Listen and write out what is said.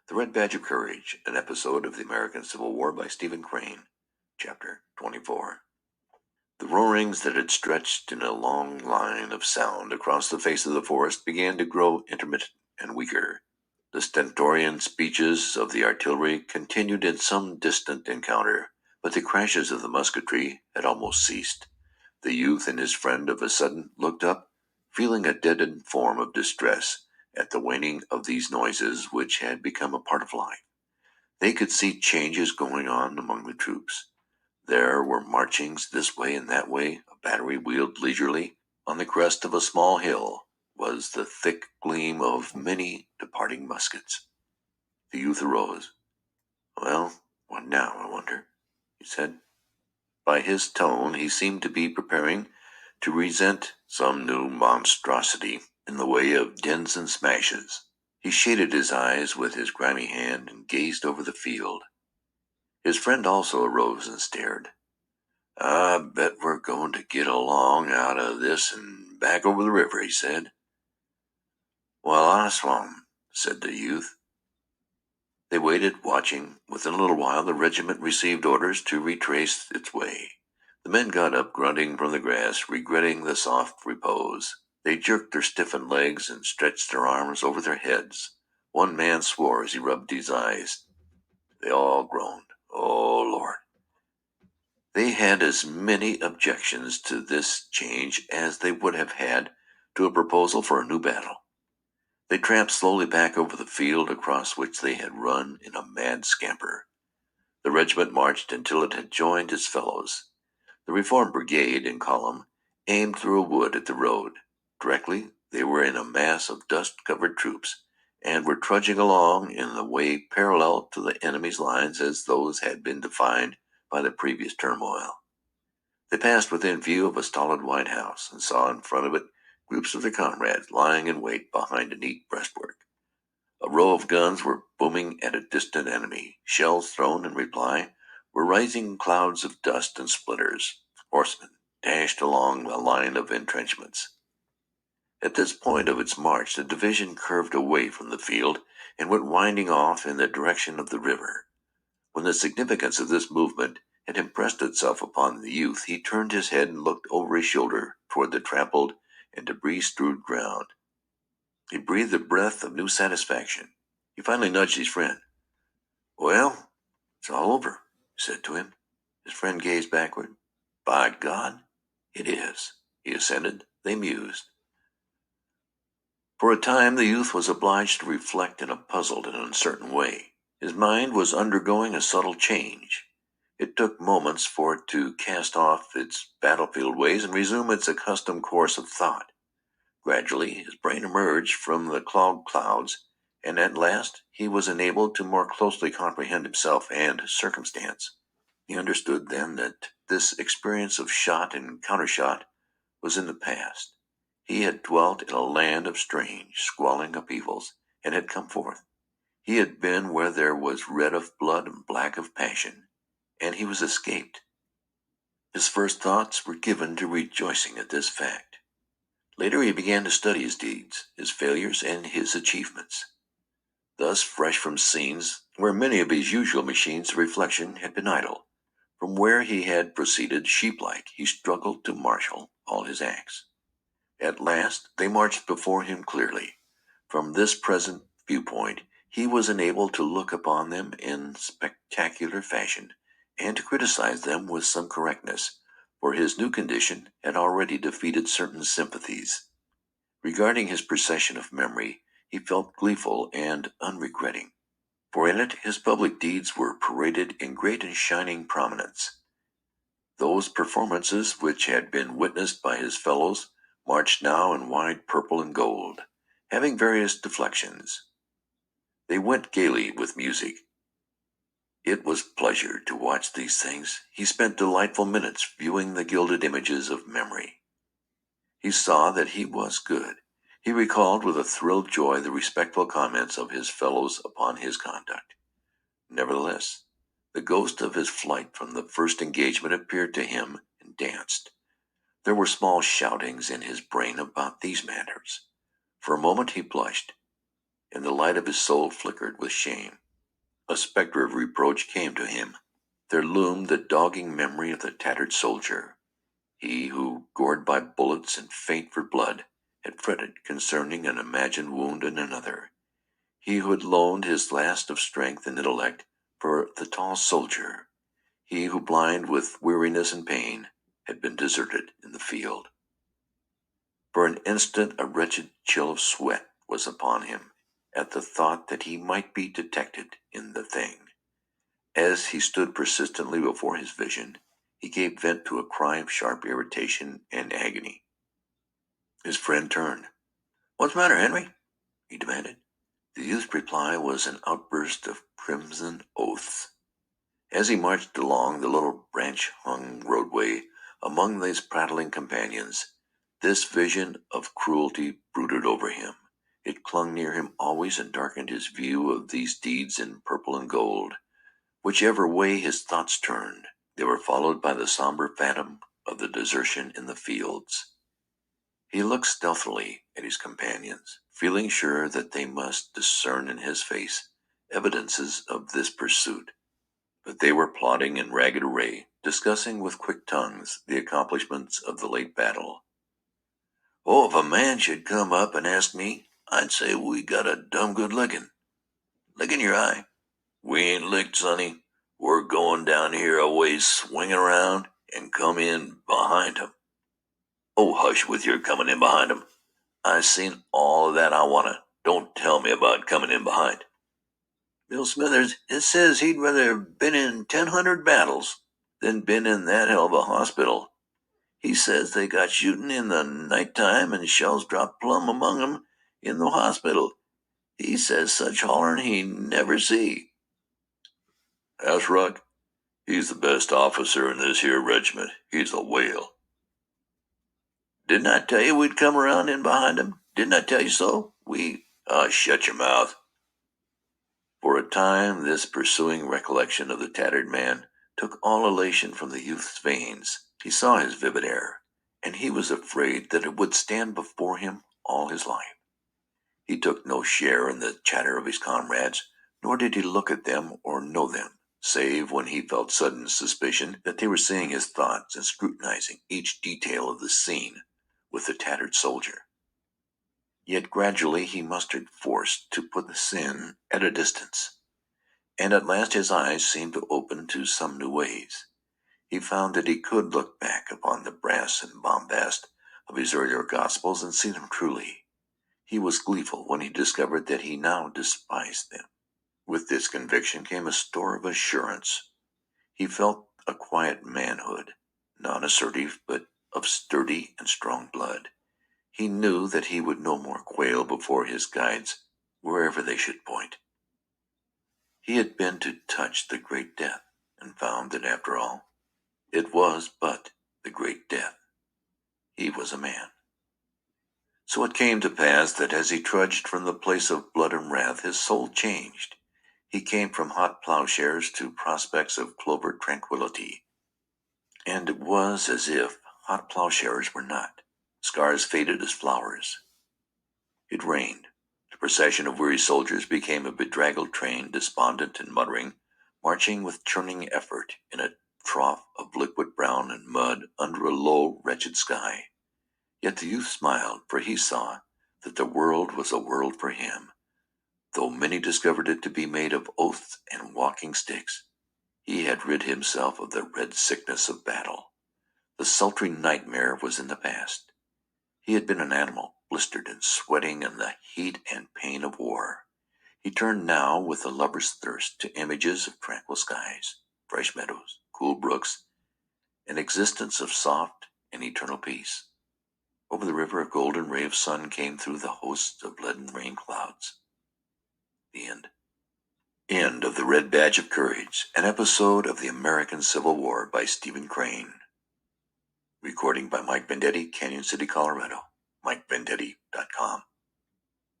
The Red Badge of Courage, an episode of the American Civil War by Stephen Crane, Chapter 24. The roarings that had stretched in a long line of sound across the face of the forest began to grow intermittent and weaker. The stentorian speeches of the artillery continued in some distant encounter, but the crashes of the musketry had almost ceased. The youth and his friend of a sudden looked up, feeling a deadened form of distress at the waning of these noises which had become a part of life. They could see changes going on among the troops. There were marchings this way and that way, a battery wheeled leisurely. On the crest of a small hill was the thick gleam of many departing muskets. The youth arose. "Well, what now, I wonder?" he said. By his tone, he seemed to be preparing to resent some new monstrosity in the way of dins and smashes. He shaded his eyes with his grimy hand and gazed over the field. His friend also arose and stared. "I bet we're going to get along out of this and back over the river," he said. "Well, I swum," said the youth. They waited, watching. Within a little while, the regiment received orders to retrace its way. The men got up, grunting from the grass, regretting the soft repose. They jerked their stiffened legs and stretched their arms over their heads. One man swore as he rubbed his eyes. They all groaned. "Oh, Lord." They had as many objections to this change as they would have had to a proposal for a new battle. They tramped slowly back over the field across which they had run in a mad scamper. The regiment marched until it had joined its fellows. The reformed brigade, in column, aimed through a wood at the road. Directly, they were in a mass of dust-covered troops, and were trudging along in the way parallel to the enemy's lines as those had been defined by the previous turmoil. They passed within view of a stolid white house, and saw in front of it groups of their comrades lying in wait behind a neat breastwork. A row of guns were booming at a distant enemy. Shells thrown in reply were raising clouds of dust and splinters. Horsemen dashed along the line of entrenchments. At this point of its march, the division curved away from the field and went winding off in the direction of the river. When the significance of this movement had impressed itself upon the youth, he turned his head and looked over his shoulder toward the trampled and debris-strewed ground. He breathed a breath of new satisfaction. He finally nudged his friend. "Well, it's all over," he said to him. His friend gazed backward. "By God, it is," he assented. They mused. For a time the youth was obliged to reflect in a puzzled and uncertain way. His mind was undergoing a subtle change. It took moments for it to cast off its battlefield ways and resume its accustomed course of thought. Gradually his brain emerged from the clogged clouds, and at last he was enabled to more closely comprehend himself and circumstance. He understood then that this experience of shot and countershot was in the past. He had dwelt in a land of strange, squalling upheavals, and had come forth. He had been where there was red of blood and black of passion, and he was escaped. His first thoughts were given to rejoicing at this fact. Later he began to study his deeds, his failures, and his achievements. Thus fresh from scenes where many of his usual machines of reflection had been idle, from where he had proceeded sheep-like, he struggled to marshal all his acts. At last they marched before him clearly. From this present viewpoint he was enabled to look upon them in spectacular fashion, and to criticize them with some correctness, for his new condition had already defeated certain sympathies. Regarding his procession of memory, he felt gleeful and unregretting, for in it his public deeds were paraded in great and shining prominence. Those performances which had been witnessed by his fellows marched now in wide purple and gold, having various deflections. They went gaily with music. It was pleasure to watch these things. He spent delightful minutes viewing the gilded images of memory. He saw that he was good. He recalled with a thrill of joy the respectful comments of his fellows upon his conduct. Nevertheless, the ghost of his flight from the first engagement appeared to him and danced. There were small shoutings in his brain about these matters. For a moment he blushed, and the light of his soul flickered with shame. A specter of reproach came to him. There loomed the dogging memory of the tattered soldier, he who, gored by bullets and faint for blood, had fretted concerning an imagined wound in another. He who had loaned his last of strength and intellect for the tall soldier, he who, blind with weariness and pain, had been deserted in the field. For an instant a wretched chill of sweat was upon him at the thought that he might be detected in the thing. As he stood persistently before his vision, he gave vent to a cry of sharp irritation and agony. His friend turned. "What's the matter, Henry?" he demanded. The youth's reply was an outburst of crimson oaths. As he marched along the little branch-hung roadway among these prattling companions, this vision of cruelty brooded over him. It clung near him always and darkened his view of these deeds in purple and gold. Whichever way his thoughts turned, they were followed by the somber phantom of the desertion in the fields. He looked stealthily at his companions, feeling sure that they must discern in his face evidences of this pursuit. But they were plodding in ragged array, discussing with quick tongues the accomplishments of the late battle. "Oh, if a man should come up and ask me, I'd say we got a dumb good licking. Lick in your eye. We ain't licked, sonny. We're going down here a ways, swinging around, and come in behind 'em." "Oh, hush with your coming in behind 'em. I seen all of that I wanna. Don't tell me about coming in behind." "Bill Smithers, it says he'd rather been in 1,000 battles than been in that hell of a hospital. He says they got shooting in the night time and shells dropped plumb among 'em in the hospital. He says such hollerin' he never see." "That's right. He's the best officer in this here regiment. He's a whale." "Didn't I tell you we'd come around in behind him? Didn't I tell you so? Shut your mouth." For a time this pursuing recollection of the tattered man took all elation from the youth's veins. He saw his vivid error, and he was afraid that it would stand before him all his life. He took no share in the chatter of his comrades, nor did he look at them or know them, save when he felt sudden suspicion that they were seeing his thoughts and scrutinizing each detail of the scene with the tattered soldier. Yet gradually he mustered force to put the sin at a distance, and at last his eyes seemed to open to some new ways. He found that he could look back upon the brass and bombast of his earlier gospels and see them truly. He was gleeful when he discovered that he now despised them. With this conviction came a store of assurance. He felt a quiet manhood, non-assertive but of sturdy and strong blood. He knew that he would no more quail before his guides wherever they should point. He had been to touch the great death, and found that after all, it was but the great death. He was a man. So it came to pass that as he trudged from the place of blood and wrath, his soul changed. He came from hot plowshares to prospects of clovered tranquility. And it was as if hot plowshares were not. Scars faded as flowers. It rained. The procession of weary soldiers became a bedraggled train, despondent and muttering, marching with churning effort in a trough of liquid brown and mud under a low, wretched sky. Yet the youth smiled, for he saw that the world was a world for him. Though many discovered it to be made of oaths and walking sticks, he had rid himself of the red sickness of battle. The sultry nightmare was in the past. He had been an animal, blistered and sweating in the heat and pain of war. He turned now with a lover's thirst to images of tranquil skies, fresh meadows, cool brooks, an existence of soft and eternal peace. Over the river a golden ray of sun came through the hosts of leaden rain clouds. The end. End of The Red Badge of Courage, an episode of the American Civil War by Stephen Crane. Recording by Mike Vendetti, Canyon City, Colorado. MikeVendetti.com.